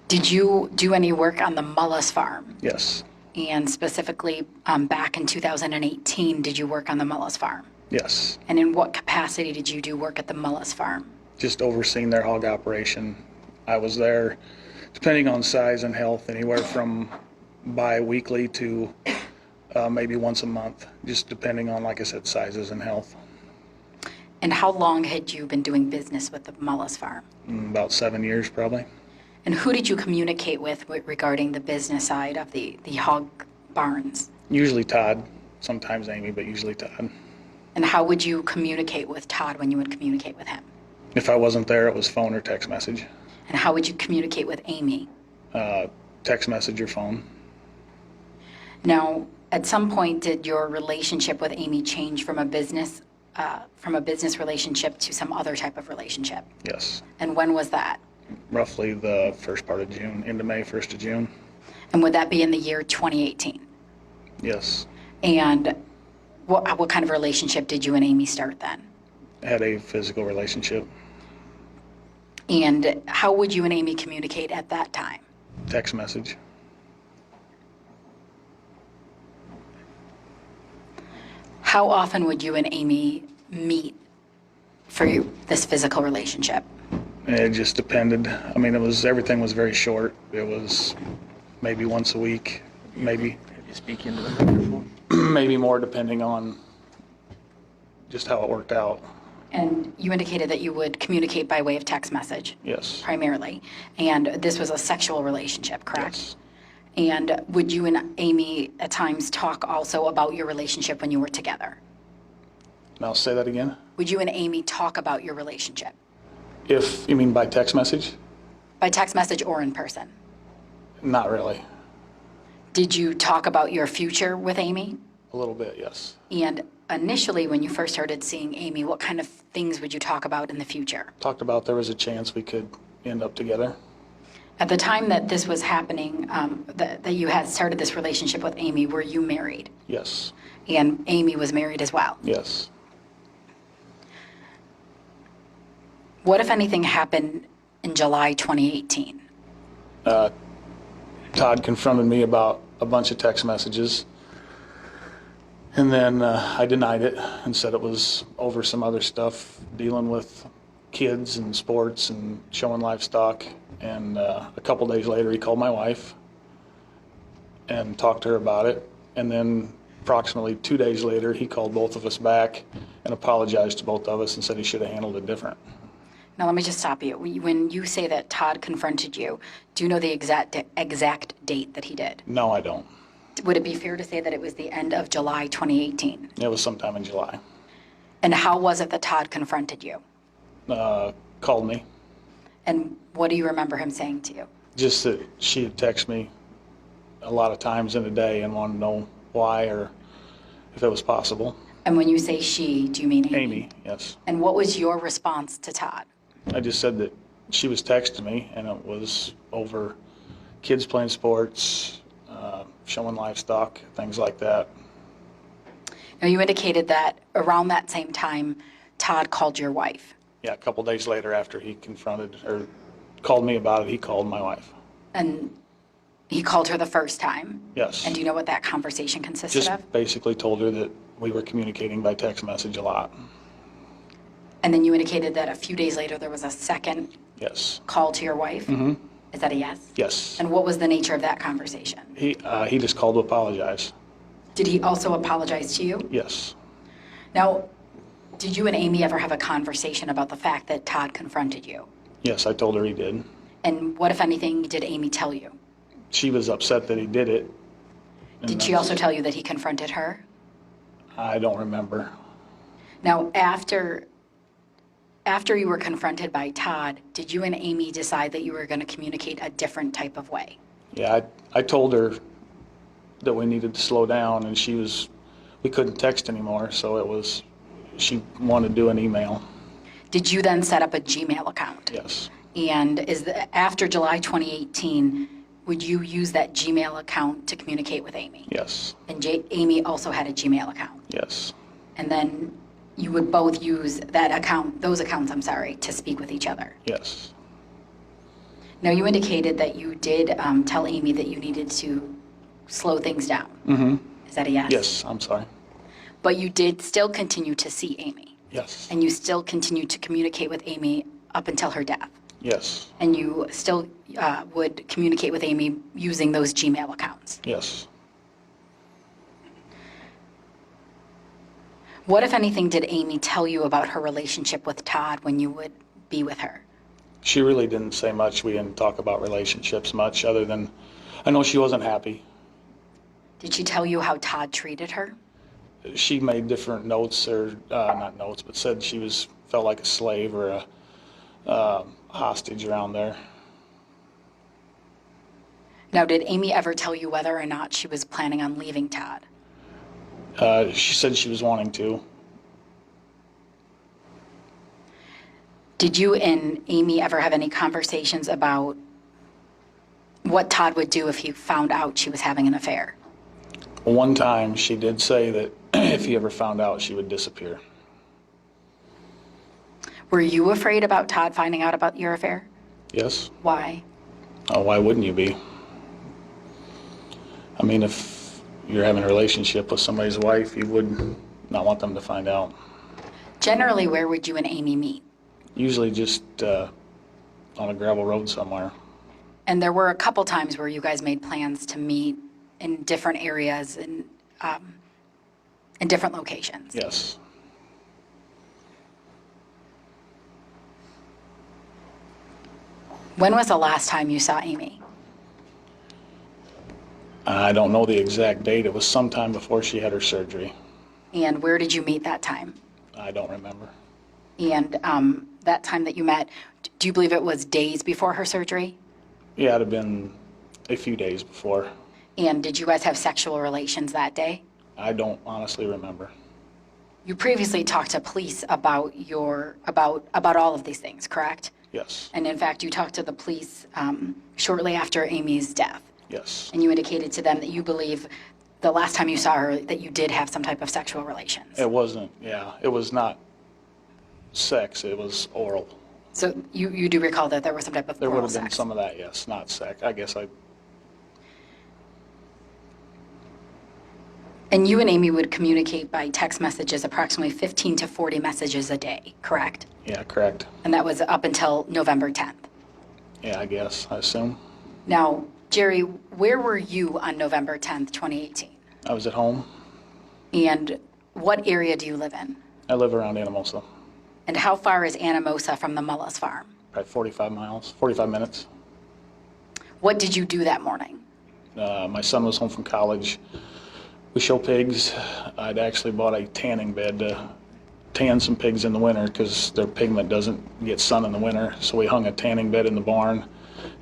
Did you do any work on the Mullis farm? Yes. And specifically, back in 2018, did you work on the Mullis farm? Yes. And in what capacity did you do work at the Mullis farm? Just overseeing their hog operation. I was there, depending on size and health, anywhere from bi-weekly to maybe once a month, just depending on, like I said, sizes and health. And how long had you been doing business with the Mullis farm? About 7 years, probably. And who did you communicate with regarding the business side of the hog barns? Usually Todd, sometimes Amy, but usually Todd. And how would you communicate with Todd when you would communicate with him? If I wasn't there, it was phone or text message. And how would you communicate with Amy? Text message or phone. Now, at some point, did your relationship with Amy change from a business relationship to some other type of relationship? Yes. And when was that? Roughly the first part of June, into May, 1st of June. And would that be in the year 2018? Yes. And what kind of relationship did you and Amy start then? I had a physical relationship. And how would you and Amy communicate at that time? Text message. How often would you and Amy meet for this physical relationship? It just depended. I mean, everything was very short. It was maybe once a week, maybe. Have you speak into the microphone? Maybe more, depending on just how it worked out. And you indicated that you would communicate by way of text message. Yes. Primarily. And this was a sexual relationship, correct? Yes. And would you and Amy at times talk also about your relationship when you were together? Now say that again. Would you and Amy talk about your relationship? If you mean by text message? By text message or in person? Not really. Did you talk about your future with Amy? A little bit, yes. And initially, when you first started seeing Amy, what kind of things would you talk about in the future? Talked about there was a chance we could end up together. At the time that this was happening, that you had started this relationship with Amy, were you married? Yes. And Amy was married as well? Yes. What, if anything, happened in July 2018? Todd confronted me about a bunch of text messages. And then I denied it and said it was over some other stuff, dealing with kids and sports and showing livestock. And a couple days later, he called my wife and talked to her about it. And then approximately 2 days later, he called both of us back and apologized to both of us and said he should have handled it different. Now, let me just stop you. When you say that Todd confronted you, do you know the exact date that he did? No, I don't. Would it be fair to say that it was the end of July 2018? It was sometime in July. And how was it that Todd confronted you? Called me. And what do you remember him saying to you? Just that she had texted me a lot of times in a day and wanted to know why or if it was possible. And when you say she, do you mean Amy? Amy, yes. And what was your response to Todd? I just said that she was texting me and it was over kids playing sports, showing livestock, things like that. Now, you indicated that around that same time, Todd called your wife. Yeah, a couple days later after he confronted or called me about it, he called my wife. And he called her the first time? Yes. And do you know what that conversation consisted Just of? basically told her that we were communicating by text message a lot. And then you indicated that a few days later there was a second Yes. call to your wife? Mm-hmm. Is that a yes? Yes. And what was the nature of that conversation? He just called to apologize. Did he also apologize to you? Yes. Now, did you and Amy ever have a conversation about the fact that Todd confronted you? Yes, I told her he did. And what, if anything, did Amy tell you? She was upset that he did it. Did she also tell you that he confronted her? I don't remember. Now, after you were confronted by Todd, did you and Amy decide that you were going to communicate a different type of way? Yeah, I told her that we needed to slow down, and we couldn't text anymore, so she wanted to do an email. Did you then set up a Gmail account? Yes. And after July 2018, would you use that Gmail account to communicate with Amy? Yes. And Amy also had a Gmail account? Yes. And then you would both use those accounts, to speak with each other? Yes. Now, you indicated that you did tell Amy that you needed to slow things down. Mm-hmm. Is that a yes? Yes, I'm sorry. But you did still continue to see Amy, Yes. and you still continued to communicate with Amy up until her death. Yes. And you still would communicate with Amy using those Gmail accounts. Yes. What, if anything, did Amy tell you about her relationship with Todd when you would be with her? She really didn't say much. We didn't talk about relationships much other than I know she wasn't happy. Did she tell you how Todd treated her? She made different notes, or not notes, but said she felt like a slave or a hostage around there. Now, did Amy ever tell you whether or not she was planning on leaving Todd? She said she was wanting to. Did you and Amy ever have any conversations about what Todd would do if he found out she was having an affair? One time she did say that if he ever found out, she would disappear. Were you afraid about Todd finding out about your affair? Yes. Why? Oh, why wouldn't you be? I mean, if you're having a relationship with somebody's wife, you would not want them to find out. Generally, where would you and Amy meet? Usually just on a gravel road somewhere. And there were a couple times where you guys made plans to meet in different areas and in different locations. Yes. When was the last time you saw Amy? I don't know the exact date. It was sometime before she had her surgery. And where did you meet that time? I don't remember. And that time that you met, do you believe it was days before her surgery? Yeah, it'd have been a few days before. And did you guys have sexual relations that day? I don't honestly remember. You previously talked to police about about all of these things, correct? Yes. And in fact, you talked to the police shortly after Amy's death. Yes. And you indicated to them that you believe the last time you saw her that you did have some type of sexual relations. It wasn't, yeah. It was not sex. It was oral. So you do recall that there was some type of There would oral have been sex. some of that, yes. Not sex. I guess I... And you and Amy would communicate by text messages approximately 15 to 40 messages a day, correct? Yeah, correct. And that was up until November 10th. Yeah, I guess. I assume. Now, Jerry, where were you on November 10th, 2018? I was at home. And what area do you live in? I live around Anamosa. And how far is Anamosa from the Mullis farm? Probably 45 miles, 45 minutes. What did you do that morning? My son was home from college. We show pigs. I'd actually bought a tanning bed to tan some pigs in the winter because their pigment doesn't get sun in the winter. So we hung a tanning bed in the barn,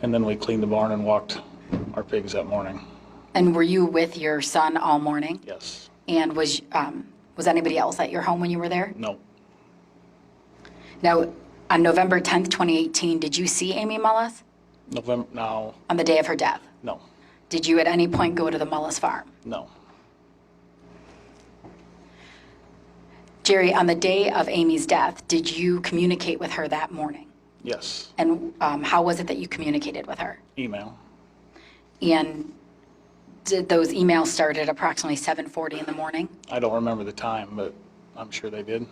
and then we cleaned the barn and walked our pigs that morning. And were you with your son all morning? Yes. And was anybody else at your home when you were there? No. Now, on November 10th, 2018, did you see Amy Mullis November, no, on the day of her death? no, Did you at any point go to the Mullis farm? no. Jerry, on the day of Amy's death, did you communicate with her that morning? Yes. And how was it that you communicated with her? Email. And did those emails start at approximately 7:40 in the morning? I don't remember the time, but I'm sure they did.